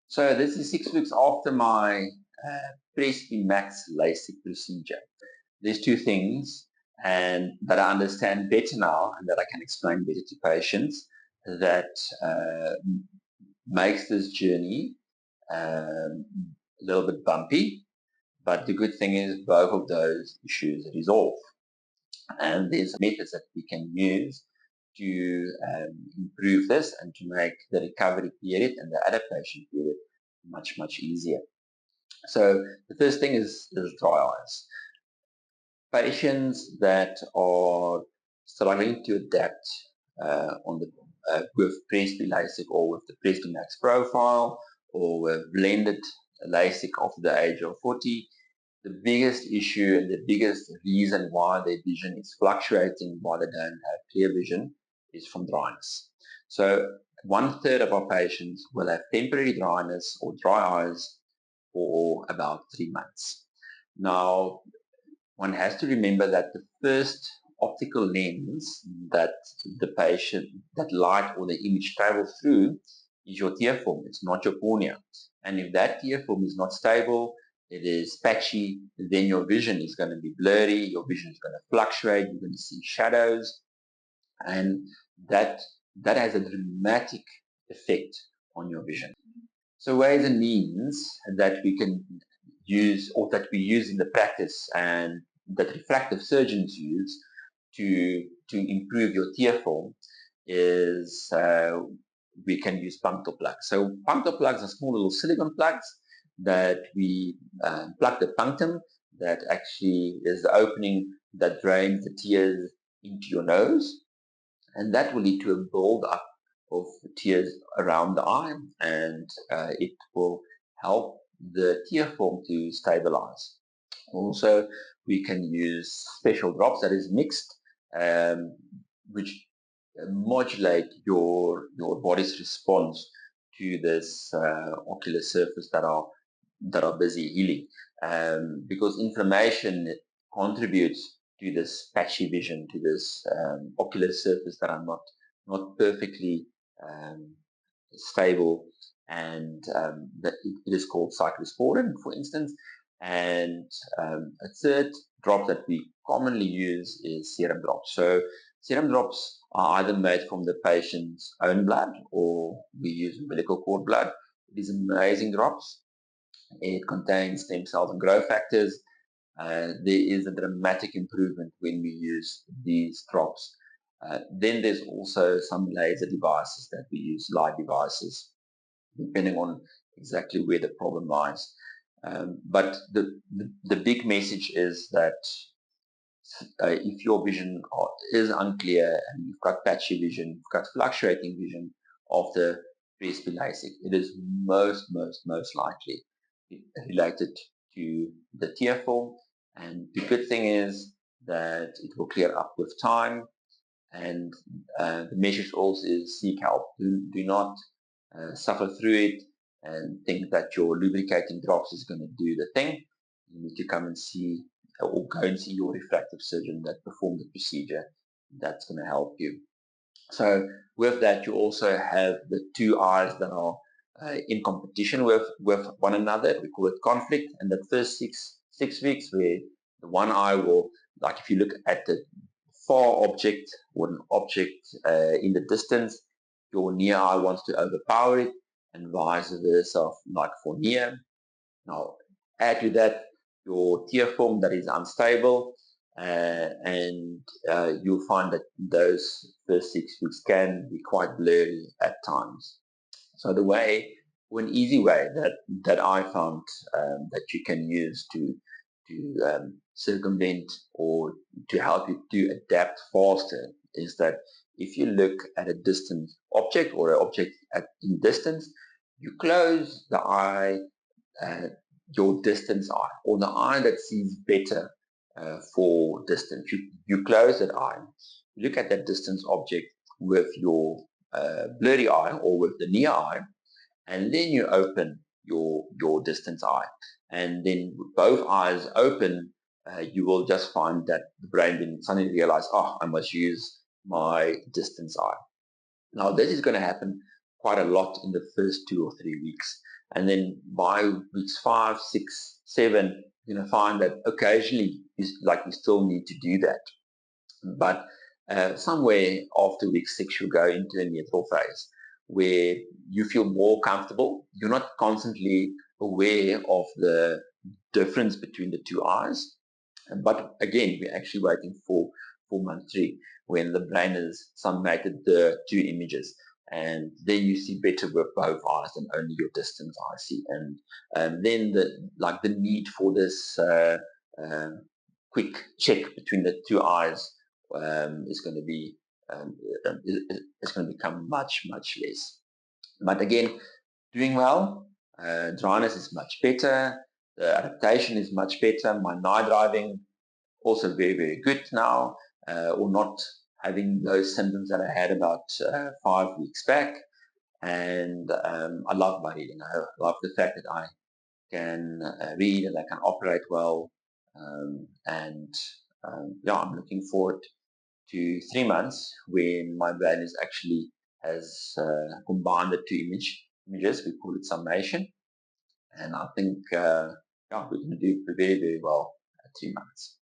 So this is 6 weeks after my PresbyLASIK procedure. There's two things that I understand better now and that I can explain better to patients that makes this journey a little bit bumpy, but the good thing is both of those issues resolve. And there's methods that we can use to improve this and to make the recovery period and the adaptation period much, much easier. So the first thing is dry eyes. Patients that are struggling to adapt with PresbyLASIK or with the PresbyMax profile or with blended LASIK after the age of 40, the biggest issue and the biggest reason why their vision is fluctuating, why they don't have clear vision, is from dryness. So 1/3 of our patients will have temporary dryness or dry eyes for about 3 months. Now, one has to remember that the first optical lens that that light or the image travels through is your tear film. It's not your cornea. And if that tear film is not stable, it is patchy, then your vision is going to be blurry, your vision is going to fluctuate, you're going to see shadows, and that has a dramatic effect on your vision. So ways and means that we can use, or that we use in the practice and that refractive surgeons use to improve your tear film is we can use punctal plugs. So punctal plugs are small little silicone plugs that we plug the punctum, that actually is the opening that drains the tears into your nose, and that will lead to a build-up of tears around the eye, and it will help the tear film to stabilize. Also, we can use special drops that is mixed, which modulate your body's response to this ocular surface that are busy healing, because inflammation contributes to this patchy vision, to this ocular surface that are not perfectly stable, and that it is called cyclosporin, for instance. And a third drop that we commonly use is serum drops. So serum drops are either made from the patient's own blood or we use umbilical cord blood. These amazing drops. It contains stem cells and growth factors. There is a dramatic improvement when we use these drops. Then there's also some laser devices that we use, light devices, depending on exactly where the problem lies. But the big message is that if your vision is unclear and you've got patchy vision, you've got fluctuating vision after PresbyLASIK, it is most likely related to the tear film. And the good thing is that it will clear up with time. And the message also is seek help. Do not suffer through it and think that your lubricating drops is going to do the thing. You need to come and see or go and see your refractive surgeon that performed the procedure. That's going to help you. So with that, you also have the two eyes that are in competition with one another. We call it conflict. And the first six weeks, where the one eye will, like if you look at the far object or an object in the distance, your near eye wants to overpower it, and vice versa, like for near. Now, add to that your tear film that is unstable, and you'll find that those first 6 weeks can be quite blurry at times. So the way, or an easy way that I found that you can use to circumvent or to help you to adapt faster is that if you look at a distant object or an object in distance, you close the eye, your distance eye, or the eye that sees better for distance. You close that eye, you look at that distance object with your blurry eye or with the near eye, and then you open your distance eye. And then both eyes open, you will just find that the brain then suddenly realize, oh, I must use my distance eye. Now, this is going to happen quite a lot in the first 2 or 3 weeks. And then by weeks 5, 6, 7, you're going to find that occasionally you still need to do that. But somewhere after week 6, you'll go into a neutral phase where you feel more comfortable. You're not constantly aware of the difference between the two eyes. But again, we're actually waiting for month 3 when the brain has summated the 2 images. And then you see better with both eyes than only your distance eye see. And then the need for this quick check between the 2 eyes is going to be it's going to become much less. But again, doing well. Dryness is much better. The adaptation is much better. My night driving also very good now, or not having those symptoms that I had about 5 weeks back. And I love my reading. I love the fact that I can read and I can operate well. Yeah, I'm looking forward to 3 months when my brain is actually has combined the 2 images. We call it summation. And I think yeah, we're going to do very well at 3 months.